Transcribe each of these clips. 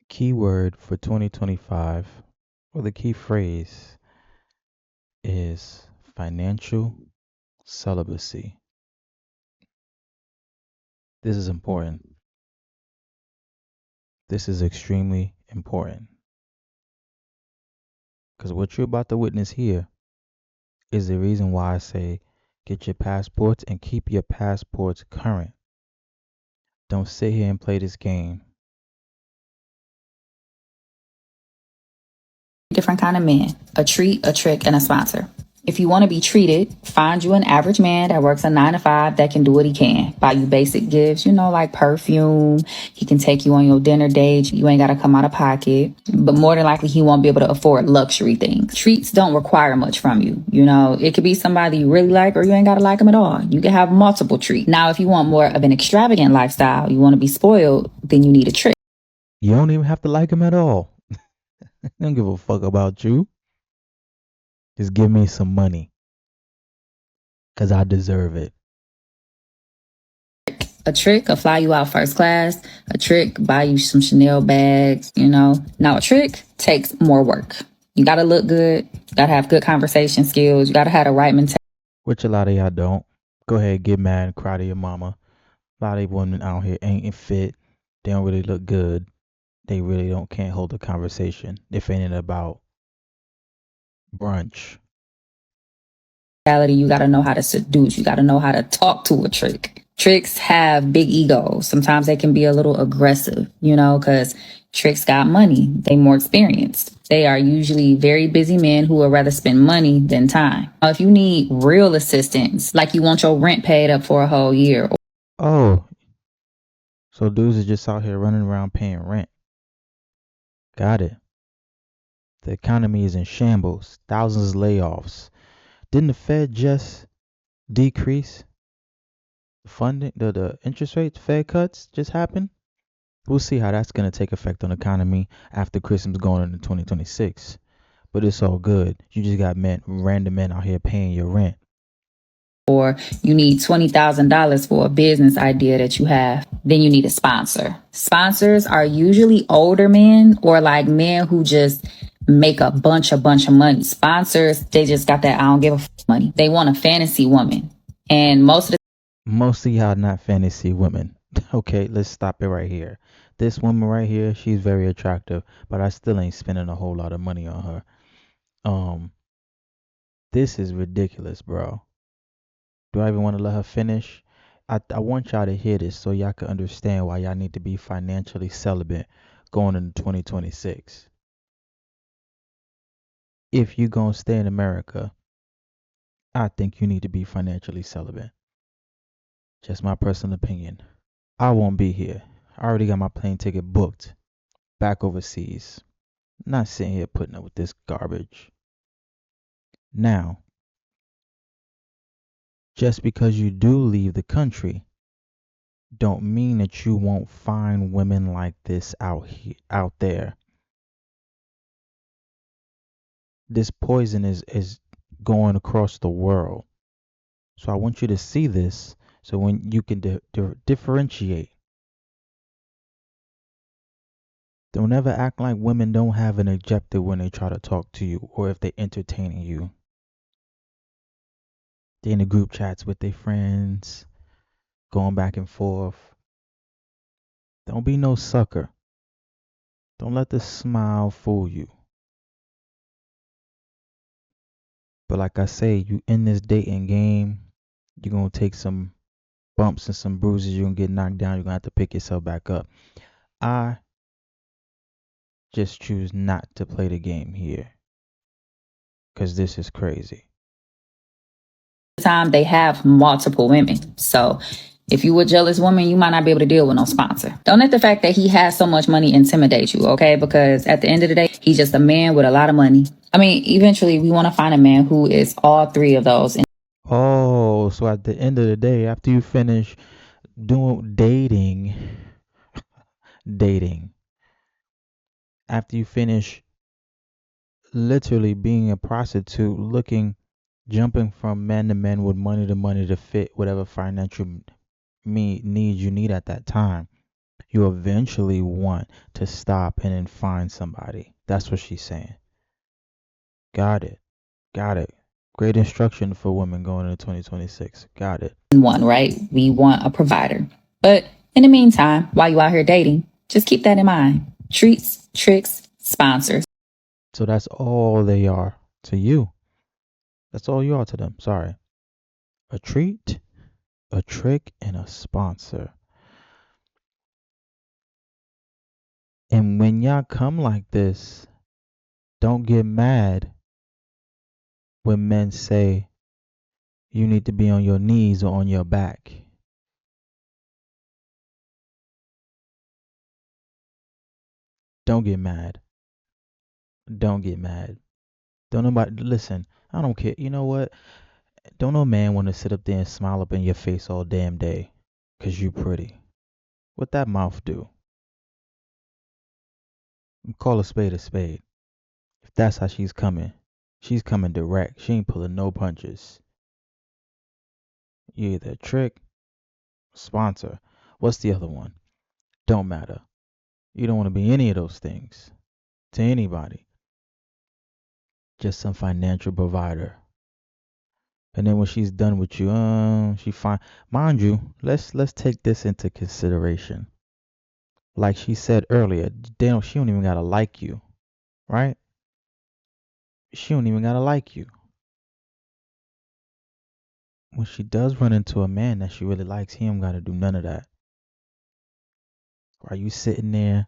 Keyword for 2025, or the key phrase, is financial celibacy. This is important. This is extremely important because what you're about to witness here is the reason why I say get your passports and keep your passports current. Don't sit here and play this game. Different kind of men: a treat, a trick, and a sponsor. If you want to be treated, find you an average man that works a 9 to 5 that can do what he can. Buy you basic gifts, like perfume. He can take you on your dinner date. You ain't got to come out of pocket. But more than likely, he won't be able to afford luxury things. Treats don't require much from you. It could be somebody you really like, or you ain't got to like them at all. You can have multiple treats. Now, if you want more of an extravagant lifestyle, you want to be spoiled, then you need a trick. You don't even have to like him at all. They don't give a fuck about you. Just give me some money because I deserve it. A trick will fly you out first class. A trick buy you some Chanel bags. Now a trick takes more work. You gotta look good. You gotta have good conversation skills. You gotta have the right mentality. Which a lot of y'all don't. Go ahead, get mad and cry to your mama. A lot of women out here ain't fit. They don't really look good. They really can't hold a conversation if it ain't about brunch. You gotta know how to seduce. You gotta know how to talk to a trick. Tricks have big egos. Sometimes they can be a little aggressive, because tricks got money. They more experienced. They are usually very busy men who would rather spend money than time. Now, if you need real assistance, like you want your rent paid up for a whole year. Oh, so dudes are just out here running around paying rent. Got it. The economy is in shambles. Thousands of layoffs. Didn't the Fed just decrease the funding, the interest rates? Fed cuts just happened. We'll see how that's going to take effect on the economy after Christmas going into 2026. But it's all good. You just got random men out here paying your rent. Or you need $20,000 for a business idea that you have, then you need a sponsor. Sponsors are usually older men or like men who just make a bunch of money. Sponsors, they just got that I don't give a money. They want a fantasy woman. And most of y'all not fantasy women. Okay, let's stop it right here. This woman right here, she's very attractive, but I still ain't spending a whole lot of money on her. This is ridiculous, bro. Do I even want to let her finish? I want y'all to hear this so y'all can understand why y'all need to be financially celibate going into 2026. If you gonna stay in America, I think you need to be financially celibate. Just my personal opinion. I won't be here. I already got my plane ticket booked back overseas. Not sitting here putting up with this garbage. Now, just because you do leave the country, don't mean that you won't find women like this out there. This poison is going across the world. So I want you to see this so when you can differentiate. Don't ever act like women don't have an objective when they try to talk to you or if they're entertaining you. They in the group chats with their friends, going back and forth. Don't be no sucker. Don't let the smile fool you. But like I say, you in this dating game, you're going to take some bumps and some bruises. You're going to get knocked down. You're going to have to pick yourself back up. I just choose not to play the game here because this is crazy. time they have multiple women. So if you a jealous woman, you might not be able to deal with no sponsor. Don't let the fact that he has so much money intimidate you, okay? Because at the end of the day, he's just a man with a lot of money. I mean, eventually we want to find a man who is all three of those. Oh, so at the end of the day, after you finish doing dating, after you finish literally being a prostitute, jumping from man to man with money to money to fit whatever financial needs you need at that time. You eventually want to stop and then find somebody. That's what she's saying. Got it. Got it. Great instruction for women going into 2026. Got it. one, right? We want a provider. But in the meantime, while you out here dating, just keep that in mind. Treats, tricks, sponsors. So that's all they are to you. That's all you are to them. Sorry. A treat, a trick, and a sponsor. And when y'all come like this, don't get mad when men say you need to be on your knees or on your back. Don't get mad. Don't get mad. Don't nobody listen. I don't care. You know what? Don't no man want to sit up there and smile up in your face all damn day 'cause you pretty. What that mouth do? Call a spade a spade. If that's how she's coming direct. She ain't pulling no punches. You either a trick, sponsor. What's the other one? Don't matter. You don't want to be any of those things to anybody. Just some financial provider. And then when she's done with you, she fine. Mind you, let's take this into consideration. Like she said earlier, she don't even gotta like you, right? She don't even gotta like you. When she does run into a man that she really likes, he don't gotta do none of that. Are you sitting there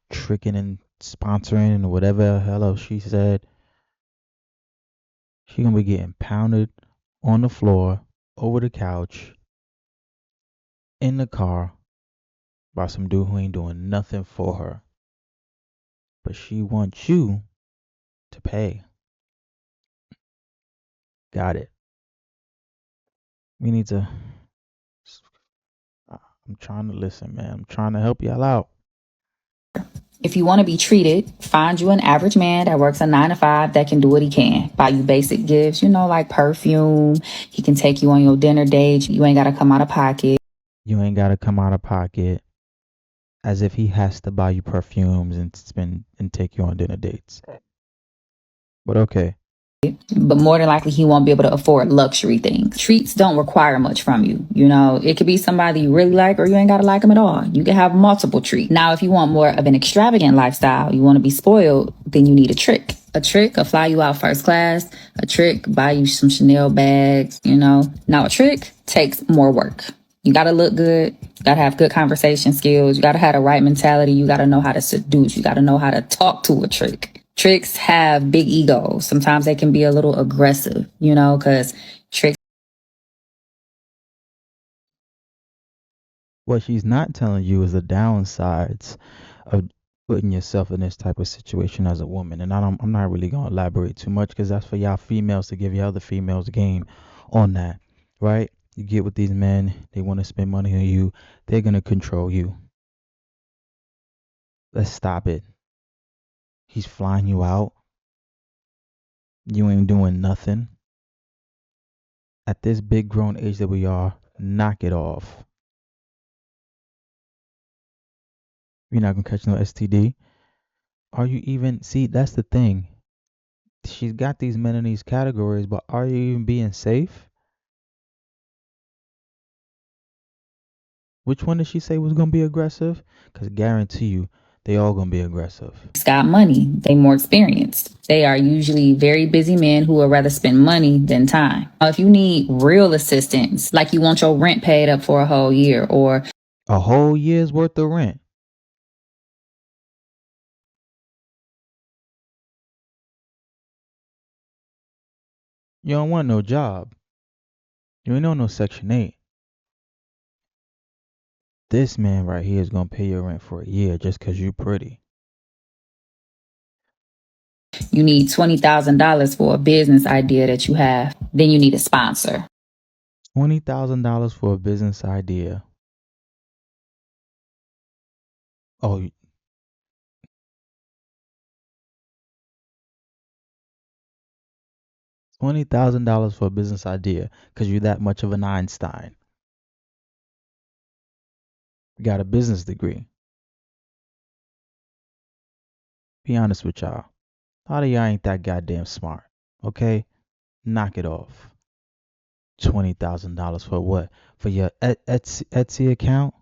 tricking and sponsoring and whatever hell else she said? She gonna be getting pounded on the floor, over the couch, in the car by some dude who ain't doing nothing for her. But she wants you to pay. Got it. We need to. I'm trying to listen, man. I'm trying to help y'all out. If you want to be treated, find you an average man that works a 9 to 5 that can do what he can. Buy you basic gifts, like perfume. He can take you on your dinner date. You ain't got to come out of pocket. You ain't gotta come out of pocket as if he has to buy you perfumes and spend and take you on dinner dates. But okay. But more than likely, he won't be able to afford luxury things. Treats don't require much from you. It could be somebody you really like, or you ain't got to like them at all. You can have multiple treats. Now, if you want more of an extravagant lifestyle, you want to be spoiled, then you need a trick. A trick will fly you out first class. A trick buy you some Chanel bags. Now, a trick takes more work. You got to look good. You got to have good conversation skills. You got to have the right mentality. You got to know how to seduce. You got to know how to talk to a trick. Tricks have big egos. Sometimes they can be a little aggressive, because tricks. What she's not telling you is the downsides of putting yourself in this type of situation as a woman. And I'm not really gonna elaborate too much because that's for y'all females to give y'all other females game on that, right? You get with these men, they want to spend money on you, they're gonna control you. Let's stop it. He's flying you out. You ain't doing nothing. At this big grown age that we are, knock it off. You're not gonna catch no STD. Are you even see that's the thing. She's got these men in these categories, but are you even being safe? Which one did she say was gonna be aggressive? Cause guarantee you, they all gonna be aggressive. Got money. They more experienced. They are usually very busy men who would rather spend money than time. If you need real assistance, like you want your rent paid up for a whole year, or A whole year's worth of rent. You don't want no job. You ain't on no Section 8. This man right here is gonna pay your rent for a year just cause you pretty. you need $20,000 for a business idea that you have, then you need a sponsor. $20,000 for a business idea. Oh, $20,000 for a business idea because you're that much of an Einstein. You got a business degree. Be honest with y'all. A lot of y'all ain't that goddamn smart. Okay? Knock it off. $20,000 for what? For your Etsy account?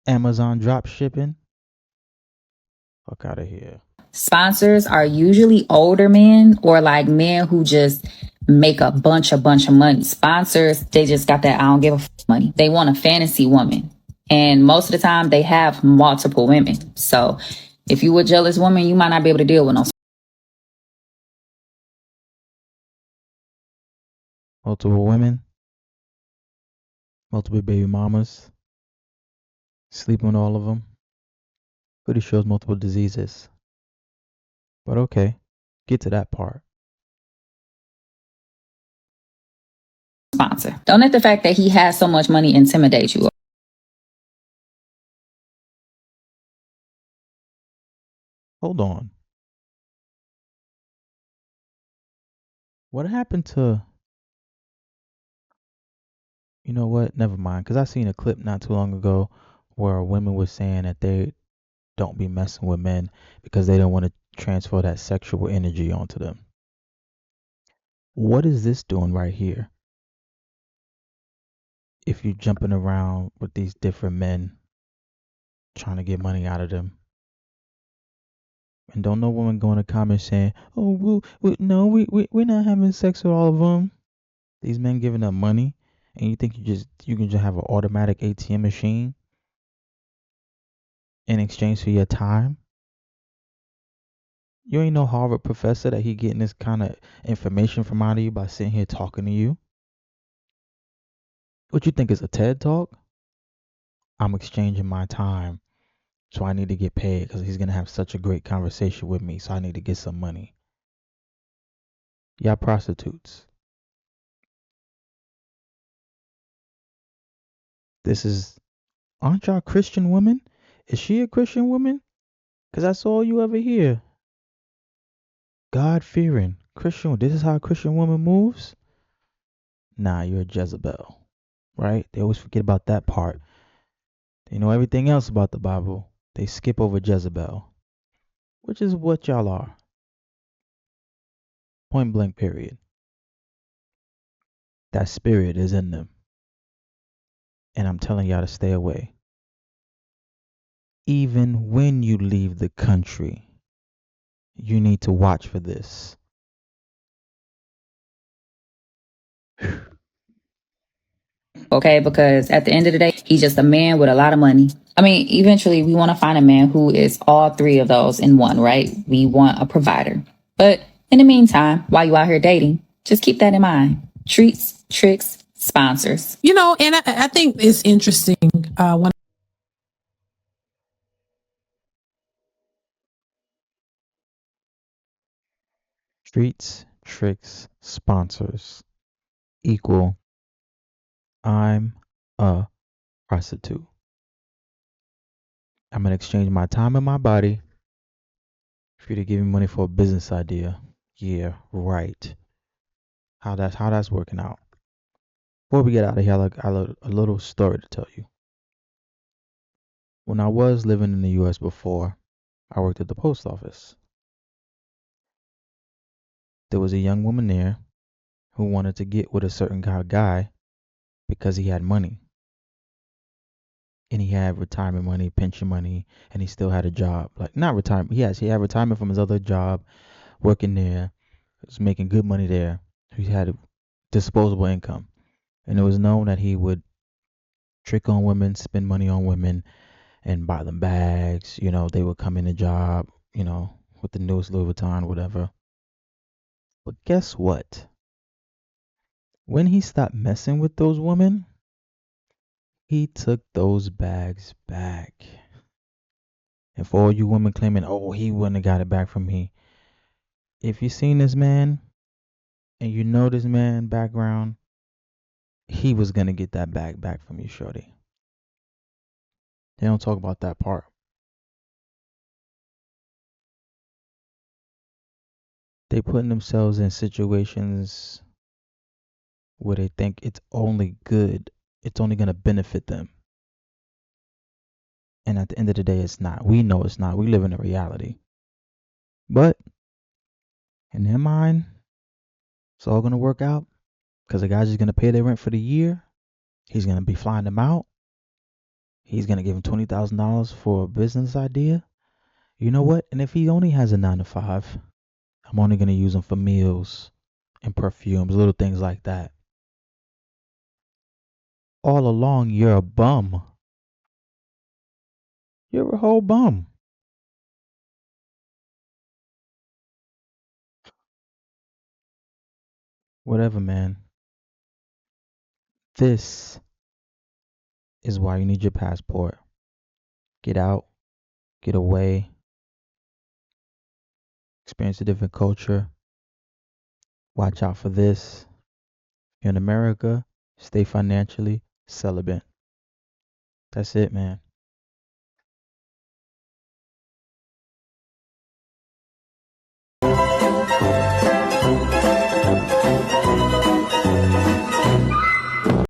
Amazon drop shipping? Fuck out of here. Sponsors are usually older men or like men who just make a bunch of money. Sponsors, they just got that I don't give a money. They want a fantasy woman. And most of the time they have multiple women. So if you a jealous woman, you might not be able to deal with no. Multiple women, multiple baby mamas, sleeping with all of them. Pretty sure it's multiple diseases. But okay, get to that part. Sponsor. Don't let the fact that he has so much money intimidate you. Hold on. What happened to, you know what? Never mind. Because I seen a clip not too long ago where women were saying that they don't be messing with men because they don't want to transfer that sexual energy onto them. What is this doing right here? If you're jumping around with these different men trying to get money out of them, and don't no woman go in the comments saying, "Oh, no, we're not having sex with all of them." These men giving up money, and you think you can just have an automatic ATM machine in exchange for your time? You ain't no Harvard professor that he getting this kind of information from out of you by sitting here talking to you. What you think is a TED talk? I'm exchanging my time, so I need to get paid because he's gonna have such a great conversation with me. So I need to get some money. Y'all prostitutes. This is Aren't y'all Christian women? Is she a Christian woman? Cause that's all you ever hear. God fearing Christian. This is how a Christian woman moves. Nah, you're a Jezebel, right? They always forget about that part. They know everything else about the Bible. They skip over Jezebel, which is what y'all are. Point blank, period. That spirit is in them. And I'm telling y'all to stay away. Even when you leave the country, you need to watch for this. Okay, because at the end of the day, he's just a man with a lot of money. I mean, eventually we want to find a man who is all three of those in one, right? We want a provider. But in the meantime, while you out here dating, just keep that in mind. Treats, tricks, sponsors. And I think it's interesting when Treats, tricks, sponsors equal I'm a prostitute. I'm gonna exchange my time and my body for you to give me money for a business idea. Yeah, right. How that's working out. Before we get out of here, I got a little story to tell you. When I was living in the U.S. before, I worked at the post office. There was a young woman there who wanted to get with a certain kind of guy because he had money and he had retirement money, pension money, and he still had a job. Like not retirement. Yes, he had retirement from his other job, working there, was making good money there. He had a disposable income, and it was known that he would trick on women, spend money on women, and buy them bags. They would come in the job, with the newest Louis Vuitton, whatever. But guess what? When he stopped messing with those women, he took those bags back. And for all you women claiming, oh, he wouldn't have got it back from me. If you seen this man and you know this man background, he was gonna get that bag back from you, shorty. They don't talk about that part. They putting themselves in situations where they think it's only good, it's only gonna benefit them. And at the end of the day, it's not. We know it's not. We live in a reality. But in their mind, it's all gonna work out because the guy's just gonna pay their rent for the year. He's gonna be flying them out. He's gonna give them $20,000 for a business idea. You know what? And if he only has a 9 to 5, I'm only gonna use him for meals and perfumes, little things like that. All along, you're a bum. You're a whole bum. Whatever, man. This is why you need your passport. Get out, get away, experience a different culture. Watch out for this. If you're in America, stay financially celibate. That's it, man.